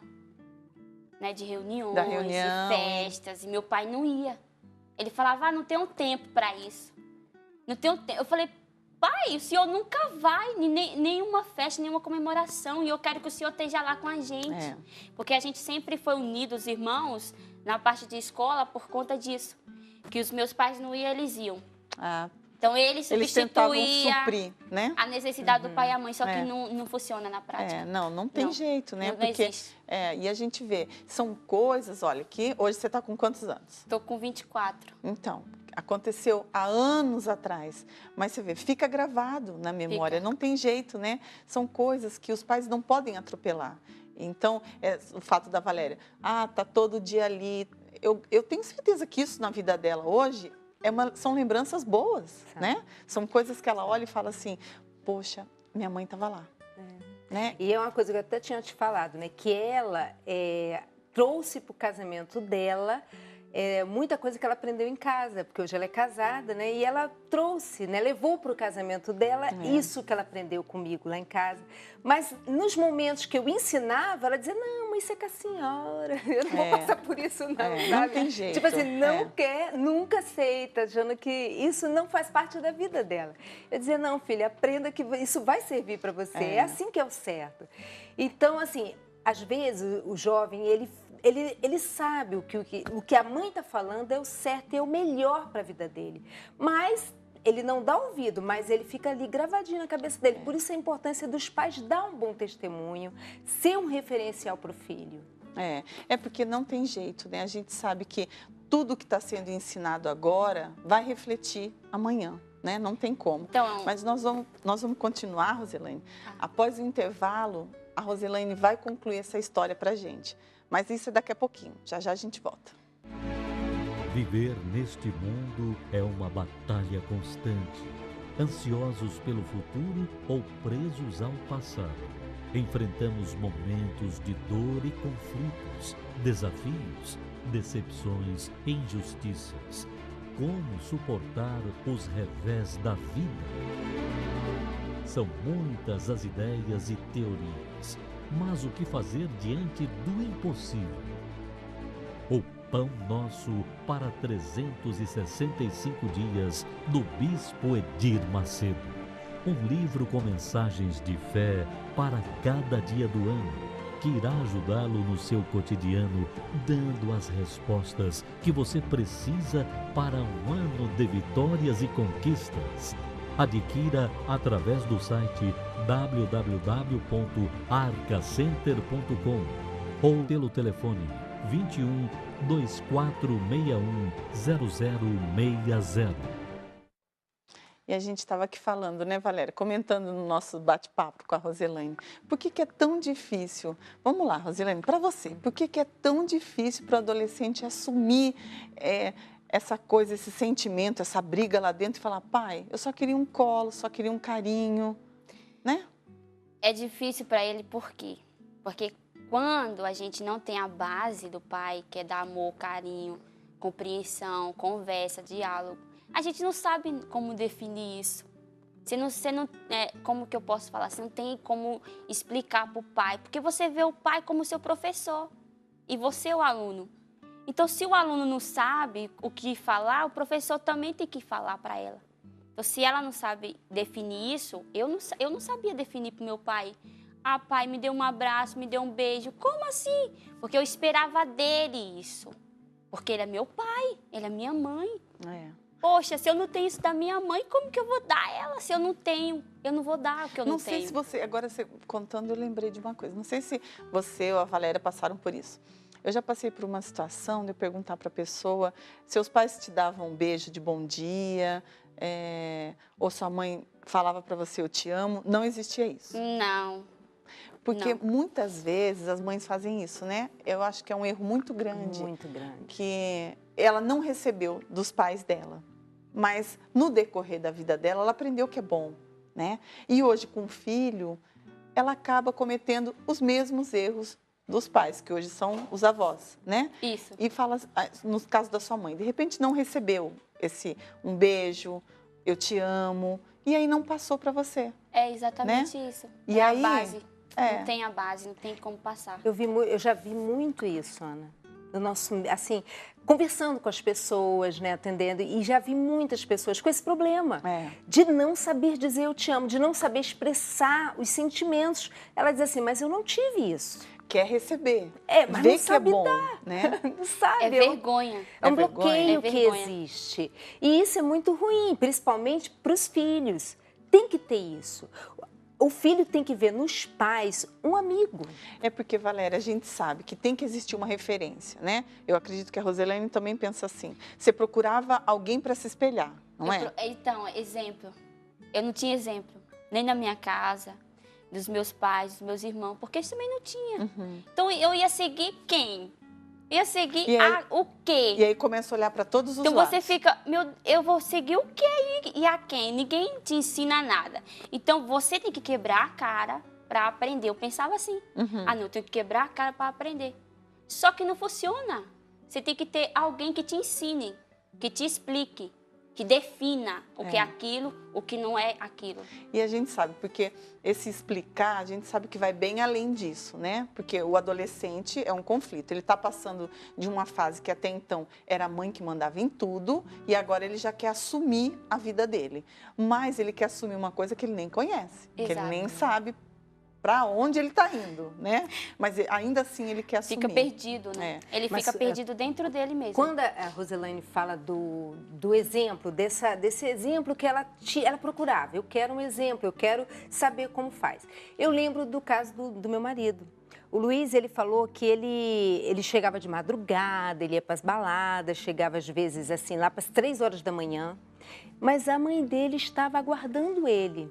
né, de reuniões, de festas, e meu pai não ia. Ele falava, não tenho tempo para isso. Não tenho tempo. Eu falei, pai, o senhor nunca vai em nenhuma festa, nenhuma comemoração, e eu quero que o senhor esteja lá com a gente. Porque a gente sempre foi unido, os irmãos, na parte de escola, por conta disso. Que os meus pais não iam, eles iam. Então, eles substituíam suprir, né? a necessidade do pai e a mãe, só que não funciona na prática. Não tem jeito, né? Não existe. E a gente vê, são coisas, olha, que hoje você está com quantos anos? Estou com 24. Então, aconteceu há anos atrás, mas você vê, fica gravado na memória, não tem jeito, né? São coisas que os pais não podem atropelar. Então, o fato da Valéria, tá todo dia ali, eu tenho certeza que isso na vida dela hoje são lembranças boas, né? São coisas que ela olha e fala assim, poxa, minha mãe estava lá. Né? E é uma coisa que eu até tinha te falado, né? Que ela trouxe para o casamento dela muita coisa que ela aprendeu em casa, porque hoje ela é casada, né? E ela trouxe, né? Levou para o casamento dela isso que ela aprendeu comigo lá em casa. Mas nos momentos que eu ensinava, ela dizia, não, mas isso é com a senhora, eu não vou passar por isso não, sabe? Não tem jeito. Tipo assim, não quer, nunca aceita, achando que isso não faz parte da vida dela. Eu dizia, não, filha, aprenda que isso vai servir para você, é assim que é o certo. Então, assim, às vezes o jovem, ele ele sabe o que a mãe está falando é o certo, é o melhor para a vida dele. Mas ele não dá ouvido, mas ele fica ali gravadinho na cabeça dele. Por isso a importância dos pais dar um bom testemunho, ser um referencial para o filho. É porque não tem jeito, né? A gente sabe que tudo que está sendo ensinado agora vai refletir amanhã, né? Não tem como. Então, mas nós vamos continuar, Roselaine. Após o intervalo, a Roselaine vai concluir essa história para a gente. Mas isso é daqui a pouquinho. Já já a gente volta. Viver neste mundo é uma batalha constante. Ansiosos pelo futuro ou presos ao passado. Enfrentamos momentos de dor e conflitos, desafios, decepções e injustiças. Como suportar os revés da vida? São muitas as ideias e teorias, mas o que fazer diante do impossível? O Pão Nosso para 365 dias, do Bispo Edir Macedo. Um livro com mensagens de fé para cada dia do ano, que irá ajudá-lo no seu cotidiano, dando as respostas que você precisa para um ano de vitórias e conquistas. Adquira através do site www.arcacenter.com ou pelo telefone 21 2461 0060. E a gente estava aqui falando, né, Valéria? Comentando no nosso bate-papo com a Roselaine. Por que é tão difícil? Vamos lá, Roselaine, para você. Por que é tão difícil para o adolescente assumir essa coisa, esse sentimento, essa briga lá dentro e falar, pai, eu só queria um colo, só queria um carinho, né? É difícil para ele por quê? Porque quando a gente não tem a base do pai, que é dar amor, carinho, compreensão, conversa, diálogo, a gente não sabe como definir isso. Como que eu posso falar? Você não tem como explicar para o pai, porque você vê o pai como seu professor e você é o aluno. Então, se o aluno não sabe o que falar, o professor também tem que falar para ela. Então, se ela não sabe definir isso, eu não sabia definir para o meu pai. Ah, pai, me deu um abraço, me deu um beijo. Como assim? Porque eu esperava dele isso. Porque ele é meu pai, ele é minha mãe. Poxa, se eu não tenho isso da minha mãe, como que eu vou dar ela? Se eu não tenho, eu não vou dar o que eu não tenho. Não sei se você, agora você contando, eu lembrei de uma coisa. Não sei se você ou a Valéria passaram por isso. Eu já passei por uma situação de eu perguntar para a pessoa, seus pais te davam um beijo de bom dia, ou sua mãe falava para você, eu te amo. Não existia isso. Não. Porque muitas vezes as mães fazem isso, né? Eu acho que é um erro muito grande. Muito grande. Que ela não recebeu dos pais dela. Mas no decorrer da vida dela, ela aprendeu que é bom, né? E hoje, com o filho, ela acaba cometendo os mesmos erros dos pais, que hoje são os avós, né? Isso. E fala, no caso da sua mãe, de repente não recebeu um beijo, eu te amo, e aí não passou para você. É exatamente isso. E aí, a base. Não tem a base, não tem como passar. Eu já vi muito isso, Ana. No nosso, assim, conversando com as pessoas, né, atendendo, e já vi muitas pessoas com esse problema de não saber dizer eu te amo, de não saber expressar os sentimentos. Ela diz assim, mas eu não tive isso. Quer receber, mas vê não sabe que é bom, dar, né? Não sabe. É vergonha. É um bloqueio que existe. E isso é muito ruim, principalmente para os filhos. Tem que ter isso. O filho tem que ver nos pais um amigo. É porque, Valéria, a gente sabe que tem que existir uma referência, né? Eu acredito que a Roselaine também pensa assim. Você procurava alguém para se espelhar, não é? Então, exemplo. Eu não tinha exemplo, nem na minha casa, dos meus pais, dos meus irmãos, porque isso também não tinha. Então, eu ia seguir quem? Ia seguir o quê? E aí começa a olhar para todos os lados. Então você fica, eu vou seguir o quê e a quem? Ninguém te ensina nada. Então você tem que quebrar a cara para aprender. Eu pensava assim, não, eu tenho que quebrar a cara para aprender. Só que não funciona. Você tem que ter alguém que te ensine, que te explique, que defina o que é aquilo, o que não é aquilo. E a gente sabe, porque esse explicar, a gente sabe que vai bem além disso, né? Porque o adolescente é um conflito. Ele está passando de uma fase que até então era a mãe que mandava em tudo e agora ele já quer assumir a vida dele. Mas ele quer assumir uma coisa que ele nem conhece, que ele nem sabe para onde ele está indo, né? Mas ainda assim ele quer assumir. Fica perdido, né? Ele fica perdido dentro dele mesmo. Quando a Roselaine fala do exemplo, desse exemplo que ela procurava, eu quero um exemplo, eu quero saber como faz. Eu lembro do caso do meu marido. O Luiz, ele falou que ele chegava de madrugada, ele ia para as baladas, chegava às vezes assim lá para as 3 horas da manhã, mas a mãe dele estava aguardando ele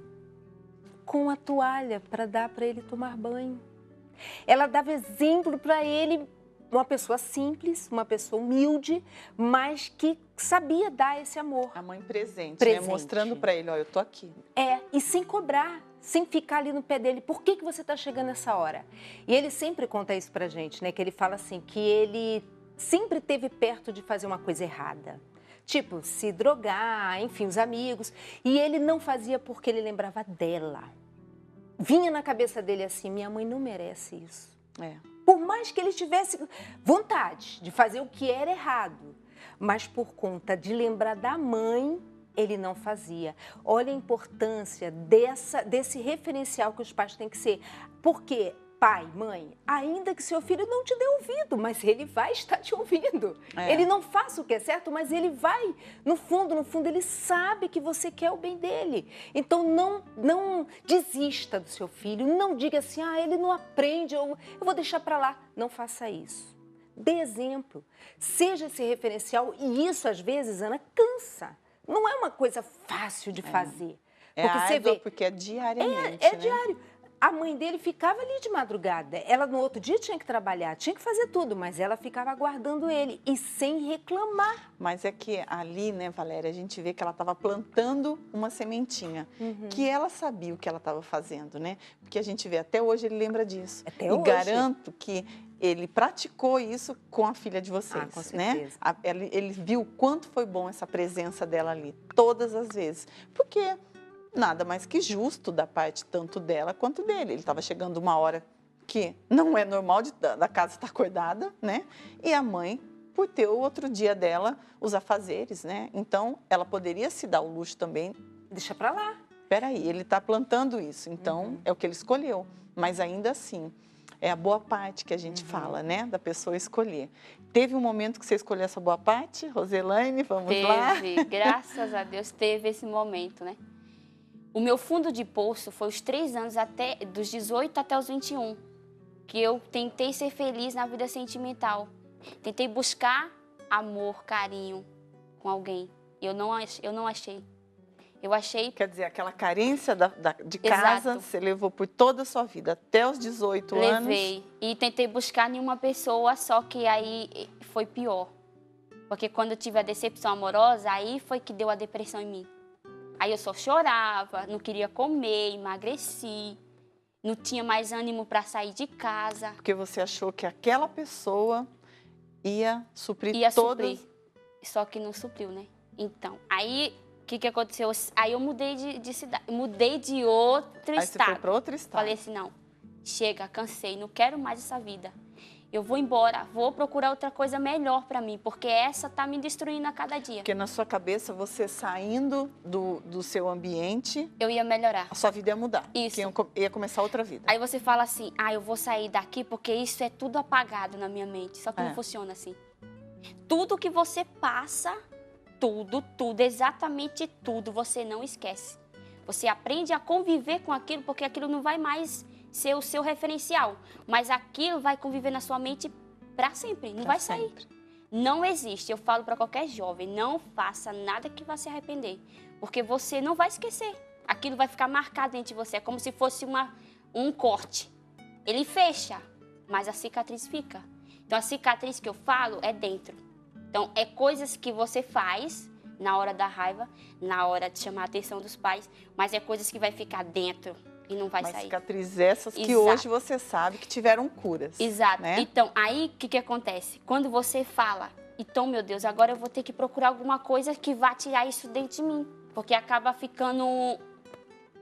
com a toalha para dar para ele tomar banho. Ela dava exemplo para ele, uma pessoa simples, uma pessoa humilde, mas que sabia dar esse amor. A mãe presente. Né? Mostrando para ele, ó, eu tô aqui. E sem cobrar, sem ficar ali no pé dele. Por que você está chegando nessa hora? E ele sempre conta isso pra gente, né? Que ele fala assim, que ele sempre esteve perto de fazer uma coisa errada. Tipo, se drogar, enfim, os amigos. E ele não fazia porque ele lembrava dela. Vinha na cabeça dele assim, minha mãe não merece isso. Por mais que ele tivesse vontade de fazer o que era errado, mas por conta de lembrar da mãe, ele não fazia. Olha a importância desse referencial que os pais têm que ser. Porque pai, mãe, ainda que seu filho não te dê ouvido, mas ele vai estar te ouvindo. Ele não faz o que é certo, mas ele vai. No fundo, ele sabe que você quer o bem dele. Então, não desista do seu filho. Não diga assim, ele não aprende, eu vou deixar para lá. Não faça isso. Dê exemplo. Seja esse referencial. E isso, às vezes, Ana, cansa. Não é uma coisa fácil de fazer. Porque você vê, porque é diariamente, É diário. A mãe dele ficava ali de madrugada. Ela no outro dia tinha que trabalhar, tinha que fazer tudo, mas ela ficava aguardando ele e sem reclamar. Mas é que ali, né, Valéria, a gente vê que ela estava plantando uma sementinha, que ela sabia o que ela estava fazendo, né? Porque a gente vê, até hoje ele lembra disso. Até hoje. Garanto que ele praticou isso com a filha de vocês, com né? Ele viu o quanto foi bom essa presença dela ali, todas as vezes. Porque nada mais que justo da parte tanto dela quanto dele. Ele estava chegando uma hora que não é normal da casa estar acordada, né? E a mãe, por ter o outro dia dela, os afazeres, né? Então, ela poderia se dar o luxo também. Deixa para lá. Peraí, ele está plantando isso, então é o que ele escolheu. Mas ainda assim, é a boa parte que a gente fala, né? Da pessoa escolher. Teve um momento que você escolheu essa boa parte? Roselaine, vamos lá? Teve, graças a Deus, teve esse momento, né? O meu fundo de poço foi os 3 anos, dos 18 até os 21, que eu tentei ser feliz na vida sentimental. Tentei buscar amor, carinho com alguém. E eu não achei. Eu achei... Quer dizer, aquela carência de casa, Exato. Você levou por toda a sua vida, até os 18 anos. Levei. E tentei buscar nenhuma pessoa, só que aí foi pior. Porque quando eu tive a decepção amorosa, aí foi que deu a depressão em mim. Aí eu só chorava, não queria comer, emagreci, não tinha mais ânimo para sair de casa. Porque você achou que aquela pessoa ia suprir todas... Só que não supriu, né? Então, aí o que aconteceu? Aí eu mudei de cidade, mudei de outro estado. Você foi para outro estado. Falei assim, não, chega, cansei, não quero mais essa vida. Eu vou embora, vou procurar outra coisa melhor para mim, porque essa tá me destruindo a cada dia. Porque na sua cabeça, você saindo do seu ambiente... Eu ia melhorar. A sua vida ia mudar. Isso. Ia começar outra vida. Aí você fala assim, eu vou sair daqui porque isso é tudo apagado na minha mente. Só que não funciona assim. Tudo que você passa, tudo, exatamente tudo, você não esquece. Você aprende a conviver com aquilo, porque aquilo não vai mais ser o seu referencial. Mas aquilo vai conviver na sua mente para sempre, não vai sair. Não existe, eu falo para qualquer jovem, não faça nada que vá se arrepender. Porque você não vai esquecer. Aquilo vai ficar marcado dentro de você, é como se fosse um corte. Ele fecha, mas a cicatriz fica. Então a cicatriz que eu falo é dentro. Então é coisas que você faz na hora da raiva, na hora de chamar a atenção dos pais, mas é coisas que vai ficar dentro. E não vai sair. Cicatrizes essas que hoje você sabe que tiveram curas. Exato. Né? Então, aí o que acontece? Quando você fala, então, meu Deus, agora eu vou ter que procurar alguma coisa que vá tirar isso dentro de mim. Porque acaba ficando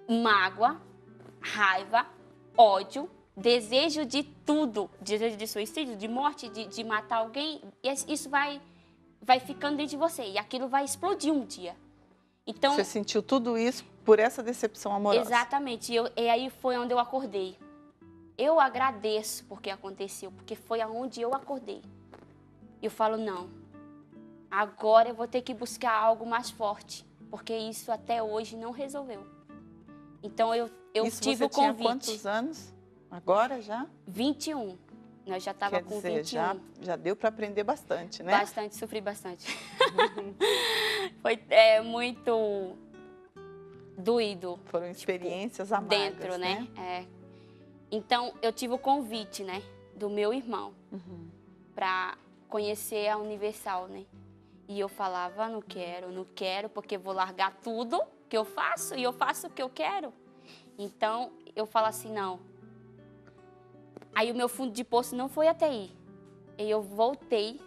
mágoa, raiva, ódio, desejo de tudo. Desejo de suicídio, de morte, de matar alguém. E isso vai ficando dentro de você. E aquilo vai explodir um dia. Então, você sentiu tudo isso por essa decepção amorosa. Exatamente. E aí foi onde eu acordei. eu agradeço porque aconteceu, porque foi aonde eu acordei. Eu falo, não, agora eu vou ter que buscar algo mais forte, porque isso até hoje não resolveu. Então eu tive o convite. Tinha quantos anos? Agora já? 21. Nós já estava com 21. Já deu para aprender bastante, né? Bastante, sofri bastante. Foi muito doído. Foram experiências amargas, dentro, né? Então, eu tive o convite, né, do meu irmão, para conhecer a Universal, né? E eu falava, não quero, porque vou largar tudo que eu faço e eu faço o que eu quero. Então, eu falo assim, não. Aí o meu fundo de poço não foi até aí. E eu voltei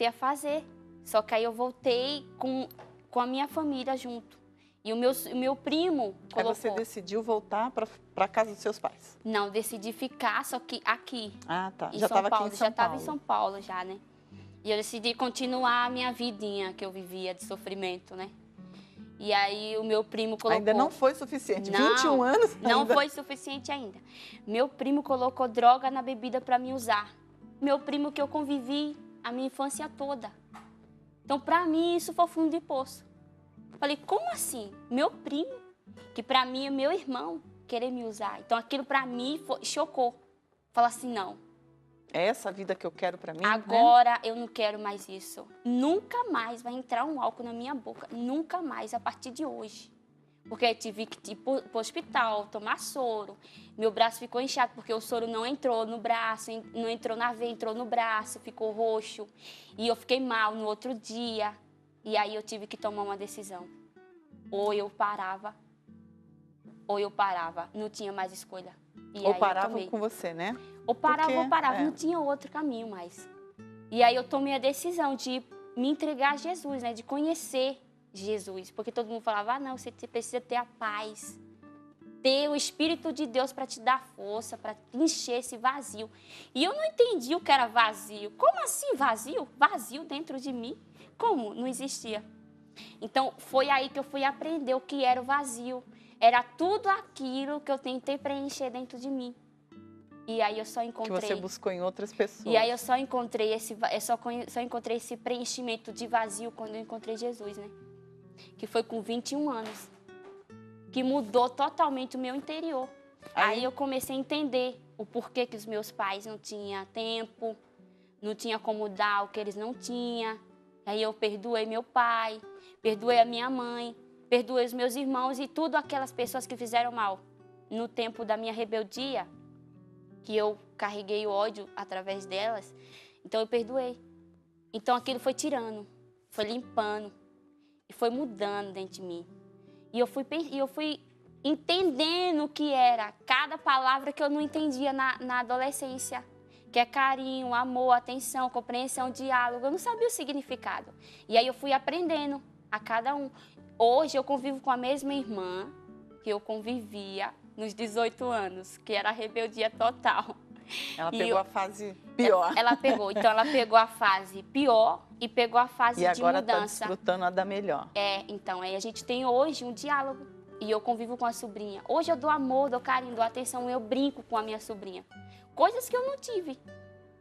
a fazer. Só que aí eu voltei com a minha família junto. E o meu primo colocou... Aí você decidiu voltar para a casa dos seus pais? Não, decidi ficar, só que aqui. Ah, tá. Já estava aqui em São Já estava Paulo. em São Paulo, já, né? E eu decidi continuar a minha vidinha que eu vivia de sofrimento, né? E aí o meu primo colocou... Ainda não foi suficiente, não, 21 anos ainda. Não foi suficiente ainda. Meu primo colocou droga na bebida para me usar. Meu primo que eu convivi a minha infância toda. Então, para mim, isso foi fundo de poço. Falei, como assim? Meu primo, que para mim é meu irmão, querer me usar. Então, aquilo para mim chocou. Falar assim, não. É essa a vida que eu quero para mim, agora, né? Eu não quero mais isso. Nunca mais vai entrar um álcool na minha boca. Nunca mais, a partir de hoje. Porque eu tive que ir para o hospital, tomar soro. Meu braço ficou inchado, porque o soro não entrou no braço, não entrou na veia, entrou no braço, ficou roxo. E eu fiquei mal no outro dia. E aí eu tive que tomar uma decisão. Ou eu parava, não tinha mais escolha. E ou paravam com você, né? Ou parava ou parava, não tinha outro caminho mais. E aí eu tomei a decisão de me entregar a Jesus, né? De conhecer Jesus. Porque todo mundo falava, não, você precisa ter a paz. Ter o Espírito de Deus para te dar força, para encher esse vazio. E eu não entendi o que era vazio. Como assim vazio? Vazio dentro de mim? Como? Não existia. Então, foi aí que eu fui aprender o que era o vazio. Era tudo aquilo que eu tentei preencher dentro de mim. E aí eu só encontrei... Que você buscou em outras pessoas. E aí eu só encontrei só encontrei esse preenchimento de vazio quando eu encontrei Jesus, né? Que foi com 21 anos. Que mudou totalmente o meu interior. Aí eu comecei a entender o porquê que os meus pais não tinham tempo, não tinha como dar o que eles não tinham. Aí eu perdoei meu pai, perdoei a minha mãe, perdoei os meus irmãos e tudo aquelas pessoas que fizeram mal. No tempo da minha rebeldia, que eu carreguei o ódio através delas, então eu perdoei. Então aquilo foi tirando, foi limpando e foi mudando dentro de mim. E eu fui entendendo o que era cada palavra que eu não entendia na adolescência. Que é carinho, amor, atenção, compreensão, diálogo. Eu não sabia o significado. E aí eu fui aprendendo a cada um. Hoje eu convivo com a mesma irmã que eu convivia nos 18 anos, que era a rebeldia total. Ela pegou a fase pior. Ela pegou. Então ela pegou a fase pior e pegou a fase de mudança. E agora está desfrutando a da melhor. Então aí a gente tem hoje um diálogo. E eu convivo com a sobrinha. Hoje eu dou amor, dou carinho, dou atenção, eu brinco com a minha sobrinha. Coisas que eu não tive.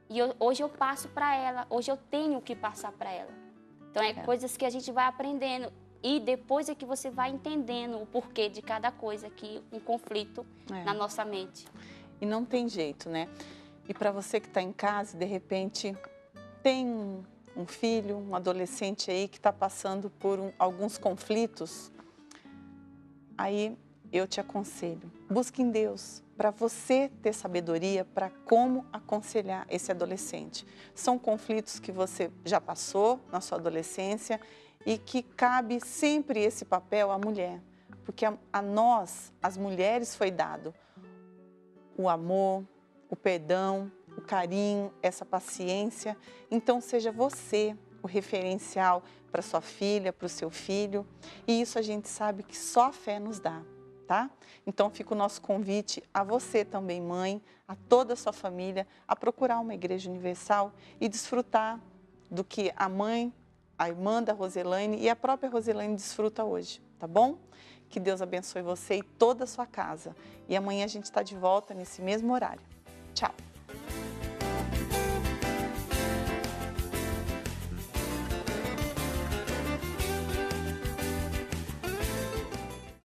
E hoje eu passo para ela, hoje eu tenho que passar para ela. Então, coisas que a gente vai aprendendo. E depois é que você vai entendendo o porquê de cada coisa, que um conflito na nossa mente. E não tem jeito, né? E para você que está em casa, de repente, tem um filho, um adolescente aí que está passando por alguns conflitos, aí eu te aconselho, busque em Deus, para você ter sabedoria para como aconselhar esse adolescente. São conflitos que você já passou na sua adolescência e que cabe sempre esse papel à mulher, porque a nós, as mulheres, foi dado o amor, o perdão, o carinho, essa paciência. Então, seja você o referencial para sua filha, para o seu filho, e isso a gente sabe que só a fé nos dá. Tá? Então, fica o nosso convite a você também, mãe, a toda a sua família, a procurar uma igreja universal e desfrutar do que a mãe, a irmã da Roselaine e a própria Roselaine desfruta hoje, tá bom? Que Deus abençoe você e toda a sua casa. E amanhã a gente está de volta nesse mesmo horário. Tchau!